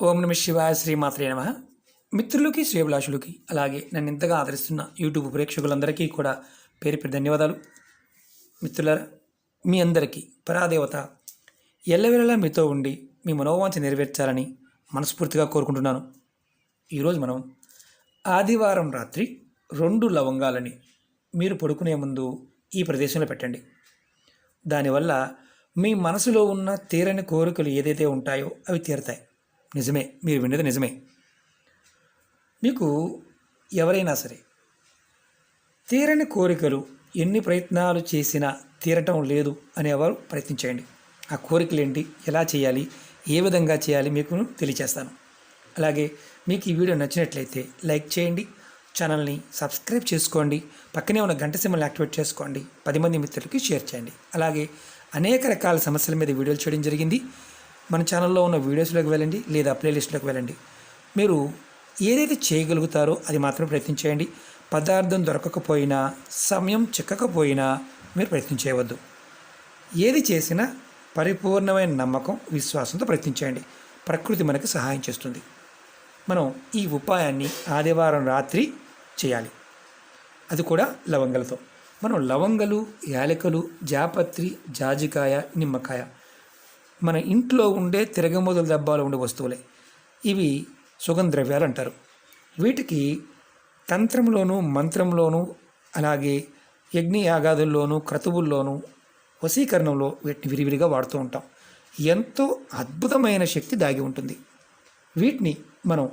ఓం నమ శివాయ శ్రీమాత్రే నమ. మిత్రులకి శ్రేభిలాషులకి అలాగే నన్ను ఇంతగా ఆదరిస్తున్న యూట్యూబ్ ప్రేక్షకులందరికీ కూడా పేరు పేరు ధన్యవాదాలు. మిత్రులారా, మీ అందరికీ పరాదేవత ఎల్లవేళలా మీతో ఉండి మీ మనోవాంఛ నెరవేర్చాలని మనస్ఫూర్తిగా కోరుకుంటున్నాను. ఈరోజు మనం ఆదివారం రాత్రి 2 లవంగాలని మీరు పడుకునే ముందు ఈ ప్రదేశంలో పెట్టండి. దానివల్ల మీ మనసులో ఉన్న తీరని కోరికలు ఏదైతే ఉంటాయో అవి తీరతాయి. నిజమే, మీరు విన్నది నిజమే. మీకు ఎవరైనా సరే తీరని కోరికలు ఎన్ని ప్రయత్నాలు చేసినా తీరటం లేదు అనేవారు ప్రయత్నించేయండి. ఆ కోరికలు ఏంటి, ఎలా చేయాలి, ఏ విధంగా చేయాలి మీకు తెలియచేస్తాను. అలాగే మీకు ఈ వీడియో నచ్చినట్లయితే లైక్ చేయండి, ఛానల్ని సబ్స్క్రైబ్ చేసుకోండి, పక్కనే ఉన్న గంట సింబల్ని యాక్టివేట్ చేసుకోండి, 10 మంది మిత్రులకి షేర్ చేయండి. అలాగే అనేక రకాల సమస్యల మీద వీడియోలు చేయడం జరిగింది. మన ఛానల్లో ఉన్న వీడియోస్లోకి వెళ్ళండి లేదా ప్లేలిస్ట్లోకి వెళ్ళండి. మీరు ఏదైతే చేయగలుగుతారో అది మాత్రం ప్రయత్నించేయండి. పదార్థం దొరకకపోయినా, సమయం చిక్కకపోయినా మీరు ప్రయత్నం చేయవద్దు. ఏది చేసినా పరిపూర్ణమైన నమ్మకం, విశ్వాసంతో ప్రయత్నించేయండి. ప్రకృతి మనకు సహాయం చేస్తుంది. మనం ఈ ఉపాయాన్ని ఆదివారం రాత్రి చేయాలి, అది కూడా లవంగలతో. మనం లవంగలు, యాలకులు, జాపత్రి, జాజికాయ, నిమ్మకాయ మన ఇంట్లో ఉండే తిరగమోదుల డబ్బాలో ఉండే వస్తువులే. ఇవి సుగంధ ద్రవ్యాలు అంటారు. వీటికి తంత్రంలోనూ, మంత్రంలోనూ, అలాగే యజ్ఞయాగాదుల్లోనూ, క్రతువుల్లోనూ, వశీకరణంలో వీటిని విరివిరిగా వాడుతూ ఉంటాం. ఎంతో అద్భుతమైన శక్తి దాగి ఉంటుంది. వీటిని మనం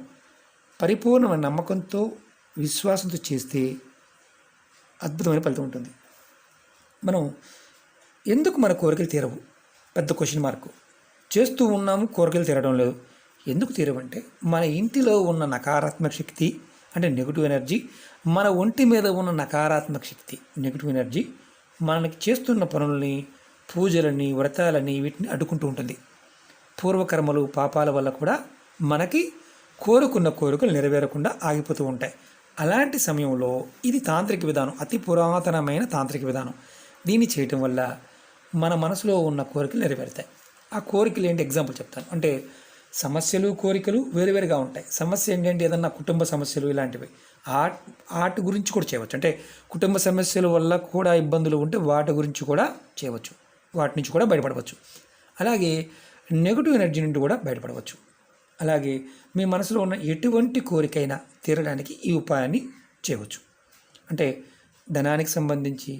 పరిపూర్ణమైన నమ్మకంతో, విశ్వాసంతో చేస్తే అద్భుతమైన ఫలితం ఉంటుంది. మనం ఎందుకు మన కోరికలు తీరవు? పెద్ద క్వశ్చన్ మార్క్. చేస్తూ ఉన్నాము, కోరికలు తీరడం లేదు. ఎందుకు తీరవంటే మన ఇంటిలో ఉన్న నకారాత్మక శక్తి, అంటే నెగిటివ్ ఎనర్జీ, మన ఒంటి మీద ఉన్న నకారాత్మక శక్తి, నెగిటివ్ ఎనర్జీ మనకి చేస్తున్న పనులని, పూజలని, వ్రతాలని వీటిని అడ్డుకుంటూ ఉంటుంది. పూర్వకర్మలు, పాపాల వల్ల కూడా మనకి కోరుకున్న కోరికలు నెరవేరకుండా ఆగిపోతూ ఉంటాయి. అలాంటి సమయంలో ఇది తాంత్రిక విధానం, అతి పురాతనమైన తాంత్రిక విధానం. దీన్ని చేయటం వల్ల మన మనసులో ఉన్న కోరికలు నెరవేరుతాయి. ఆ కోరికలు ఏంటి, ఎగ్జాంపుల్ చెప్తాను. అంటే సమస్యలు, కోరికలు వేరువేరుగా ఉంటాయి. సమస్య ఏంటంటే ఏదన్నా కుటుంబ సమస్యలు ఇలాంటివి, వాటి గురించి కూడా చేయవచ్చు. అంటే కుటుంబ సమస్యల వల్ల కూడా ఇబ్బందులు ఉంటే వాటి గురించి కూడా చేయవచ్చు, వాటి నుంచి కూడా బయటపడవచ్చు. అలాగే నెగిటివ్ ఎనర్జీ నుండి కూడా బయటపడవచ్చు. అలాగే మీ మనసులో ఉన్న ఎటువంటి కోరికైనా తీరడానికి ఈ ఉపాయాన్ని చేయవచ్చు. అంటే ధనానికి సంబంధించి,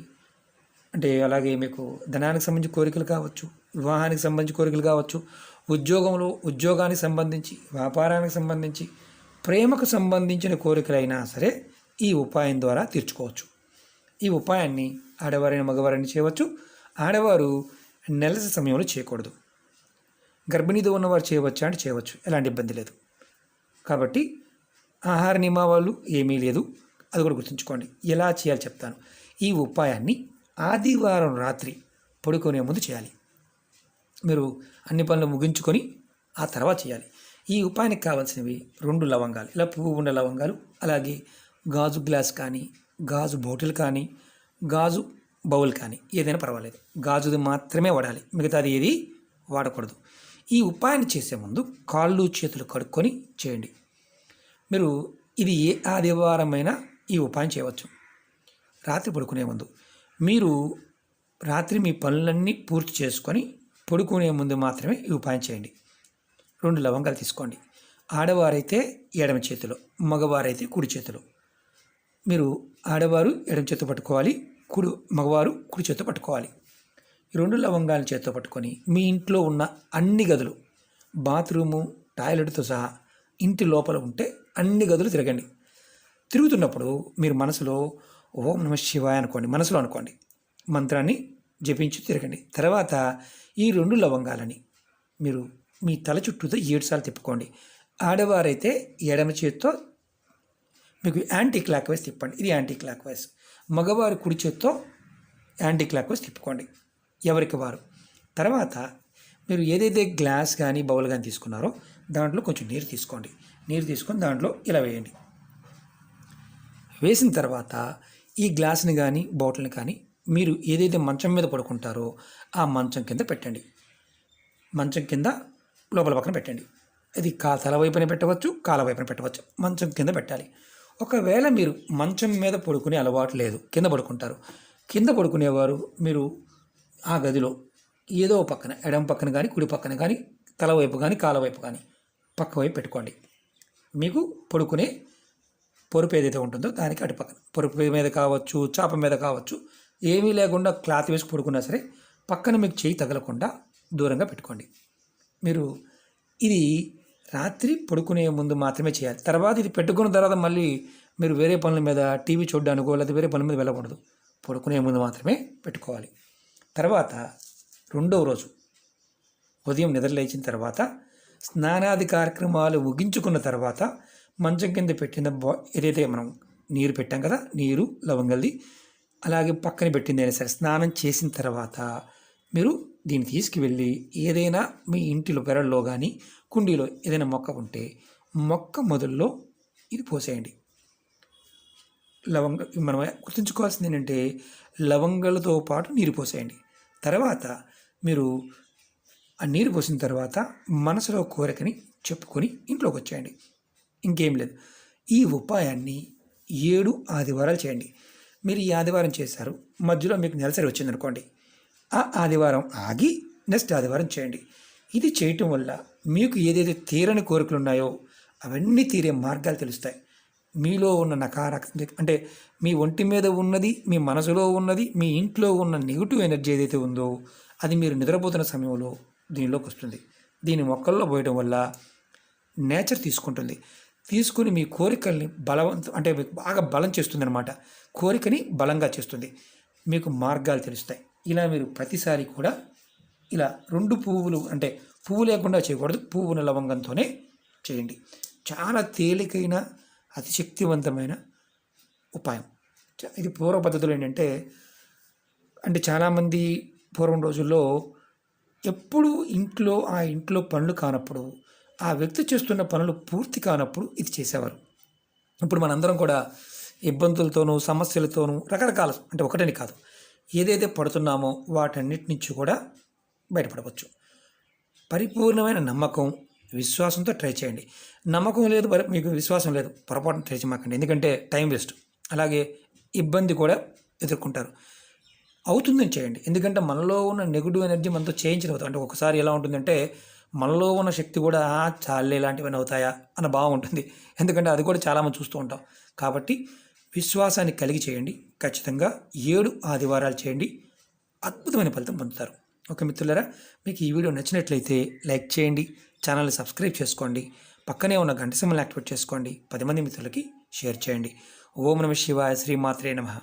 అంటే అలాగే మీకు ధనానికి సంబంధించి కోరికలు కావచ్చు, వివాహానికి సంబంధించి కోరికలు కావచ్చు, ఉద్యోగానికి సంబంధించి, వ్యాపారానికి సంబంధించి, ప్రేమకు సంబంధించిన కోరికలైనా సరే ఈ ఉపాయం ద్వారా తీర్చుకోవచ్చు. ఈ ఉపాయాన్ని ఆడవారైన మగవారైనా చేయవచ్చు. ఆడవారు నెలసరి సమయంలో చేయకూడదు. గర్భిణీతో ఉన్నవారు చేయవచ్చా అంటే చేయవచ్చు, ఎలాంటి ఇబ్బంది లేదు. కాబట్టి ఆహార నియమాలు ఏమీ లేదు, అది కూడా గుర్తుంచుకోండి. ఎలా చేయాలి చెప్తాను. ఈ ఉపాయాన్ని ఆదివారం రాత్రి పడుకునే ముందు చేయాలి. మీరు అన్ని పనులు ముగించుకొని ఆ తర్వాత చేయాలి. ఈ ఉపాయానికి కావాల్సినవి 2 లవంగాలు, ఇలా పువ్వు ఉన్న లవంగాలు, అలాగే గాజు గ్లాస్ కానీ, గాజు బాటిల్ కానీ, గాజు బౌల్ కానీ ఏదైనా పర్వాలేదు. గాజుది మాత్రమే వాడాలి, మిగతాది ఏది వాడకూడదు. ఈ ఉపాయాన్ని చేసే ముందు కాళ్ళు చేతులు కడుక్కొని చేయండి. మీరు ఇది ఏ ఆదివారమైనా ఈ ఉపాయం చేయవచ్చు. రాత్రి పడుకునే ముందు మీరు రాత్రి మీ పనులన్నీ పూర్తి చేసుకొని పడుకునే ముందు మాత్రమే ఈ ఉపాయం చేయండి. 2 లవంగాలు తీసుకోండి. ఆడవారైతే ఎడమ చేతిలో, మగవారైతే కుడి చేతిలో. మీరు ఆడవారు ఎడమ చేతితో పట్టుకోవాలి, మగవారు కుడి చేతితో పట్టుకోవాలి. ఈ 2 లవంగాలను చేతితో పట్టుకొని మీ ఇంట్లో ఉన్న అన్ని గదులు, బాత్రూము, టాయిలెట్తో సహా ఇంటి లోపల ఉంటే అన్ని గదులు తిరగండి. తిరుగుతున్నప్పుడు మీరు మనసులో ఓం నమ శివాయ అనుకోండి, మనసులో అనుకోండి, మంత్రాన్ని జపించి తిరగండి. తర్వాత ఈ 2 లవంగాలని మీరు మీ తల చుట్టూతో 7 సార్లు తిప్పుకోండి. ఆడవారైతే ఎడమ చేతితో మీకు యాంటీ క్లాక్ వైజ్ తిప్పండి, ఇది యాంటీ క్లాక్ వైజ్. మగవారు కుడి చేతితో యాంటీ క్లాక్ వైజ్ తిప్పుకోండి, ఎవరికి వారు. తర్వాత మీరు ఏదైతే గ్లాస్ కానీ బౌల్ కానీ తీసుకున్నారో దాంట్లో కొంచెం నీరు తీసుకోండి. నీరు తీసుకొని దాంట్లో ఇలా వేయండి. వేసిన తర్వాత ఈ గ్లాస్ని కానీ బాటిల్ని కానీ మీరు ఏదైతే మంచం మీద పడుకుంటారో ఆ మంచం కింద పెట్టండి. మంచం కింద లోపల పక్కన పెట్టండి. ఇది తల వైపున పెట్టవచ్చు, కాల వైపున పెట్టవచ్చు. మంచం కింద పెట్టాలి. ఒకవేళ మీరు మంచం మీద పడుకునే అలవాటు లేదు, కింద పడుకుంటారు. కింద పడుకునేవారు మీరు ఆ గదిలో ఏదో పక్కన, ఎడమ పక్కన కానీ కుడి పక్కన కానీ, తల వైపు కానీ కాల వైపు కానీ పక్క వైపు పెట్టుకోండి. మీకు పడుకునే పొరుపు ఏదైతే ఉంటుందో దానికి అటు పక్కన, పొరుపు మీద కావచ్చు, చాప మీద కావచ్చు, ఏమీ లేకుండా క్లాత్ వేసి పడుకున్నా సరే పక్కన మీకు చేయి తగలకుండా దూరంగా పెట్టుకోండి. మీరు ఇది రాత్రి పడుకునే ముందు మాత్రమే చేయాలి. తర్వాత ఇది పెట్టుకున్న తర్వాత మళ్ళీ మీరు వేరే పనుల మీద, టీవీ చూడడానికో లేదా వేరే పనుల మీద వెళ్ళకూడదు. పడుకునే ముందు మాత్రమే పెట్టుకోవాలి. తర్వాత రెండవ రోజు ఉదయం నిద్ర లేచిన తర్వాత స్నానాది కార్యక్రమాలు ముగించుకున్న తర్వాత మంచం కింద పెట్టిన ఏదైతే మనం నీరు పెట్టాం కదా, నీరు లవంగల్ది, అలాగే పక్కన పెట్టింది అయినా సరే స్నానం చేసిన తర్వాత మీరు దీన్ని తీసుకువెళ్ళి ఏదైనా మీ ఇంటిలో పెరల్లో కానీ కుండీలో ఏదైనా మొక్క ఉంటే మొక్క మొదల్లో ఇది పోసేయండి. మనం గుర్తుంచుకోవాల్సింది ఏంటంటే లవంగాలతో పాటు నీరు పోసేయండి. తర్వాత మీరు ఆ నీరు పోసిన తర్వాత మనసులో కోరికని చెప్పుకొని ఇంట్లోకి వచ్చేయండి. ఇంకేం లేదు. ఈ ఉపాయాన్ని 7 ఆదివారాలు చేయండి. మీరు ఈ ఆదివారం చేశారు, మధ్యలో మీకు నెలసరి వచ్చిందనుకోండి, ఆ ఆదివారం ఆగి నెక్స్ట్ ఆదివారం చేయండి. ఇది చేయటం వల్ల మీకు ఏదైతే తీరని కోరికలు ఉన్నాయో అవన్నీ తీరే మార్గాలు తెలుస్తాయి. మీలో ఉన్న నకారాత్మక అంటే మీ ఒంటి మీద ఉన్నది, మీ మనసులో ఉన్నది, మీ ఇంట్లో ఉన్న నెగిటివ్ ఎనర్జీ ఏదైతే ఉందో అది మీరు నిద్రపోతున్న సమయంలో దీనిలోకి వస్తుంది. దీని మొక్కల్లో పోయడం వల్ల నేచర్ తీసుకుంటుంది. తీసుకుని మీ కోరికల్ని అంటే మీకు బాగా బలం చేస్తుంది అనమాట. కోరికని బలంగా చేస్తుంది. మీకు మార్గాలు తెలుస్తాయి. ఇలా మీరు ప్రతిసారి కూడా ఇలా 2 పువ్వులు, అంటే పువ్వు లేకుండా చేయకూడదు, పువ్వున లవంగంతోనే చేయండి. చాలా తేలికైన అతి శక్తివంతమైన ఉపాయం. ఇది పూర్వ పద్ధతులు ఏంటంటే, చాలామంది పూర్వం రోజుల్లో ఎప్పుడు ఆ ఇంట్లో పనులు కానప్పుడు, ఆ వ్యక్తి చేస్తున్న పనులు పూర్తి కానప్పుడు ఇది చేసేవారు. ఇప్పుడు మనందరం కూడా ఇబ్బందులతోనూ సమస్యలతోనూ రకరకాల, ఒకటని కాదు, ఏదైతే పడుతున్నామో వాటన్నిటి నుంచి కూడా బయటపడవచ్చు. పరిపూర్ణమైన నమ్మకం, విశ్వాసంతో ట్రై చేయండి. నమ్మకం లేదు, మీకు విశ్వాసం లేదు, పొరపాటున ట్రై చేయమాకండి. ఎందుకంటే టైం వేస్ట్, అలాగే ఇబ్బంది కూడా ఎదుర్కొంటారు. అవుతుందని చేయండి. ఎందుకంటే మనలో ఉన్న నెగిటివ్ ఎనర్జీ మనతో చేయించలేదు. ఒకసారి ఎలా ఉంటుందంటే మనలో ఉన్న శక్తి కూడా చాలే ఇలాంటివన్నీ అవుతాయా అన్న భావం ఉంటుంది. ఎందుకంటే అది కూడా చాలామంది చూస్తూ ఉంటాం. కాబట్టి విశ్వాసాన్ని కలిగి చేయండి. ఖచ్చితంగా 7 ఆదివారాలు చేయండి. అద్భుతమైన ఫలితం పొందుతారు. ఓకే మిత్రులారా, మీకు ఈ వీడియో నచ్చినట్లయితే లైక్ చేయండి, ఛానల్ని సబ్స్క్రైబ్ చేసుకోండి, పక్కనే ఉన్న గంట సింబల్ని యాక్టివేట్ చేసుకోండి, 10 మంది మిత్రులకి షేర్ చేయండి. ఓం నమః శివాయ, శ్రీమాత్రే నమః.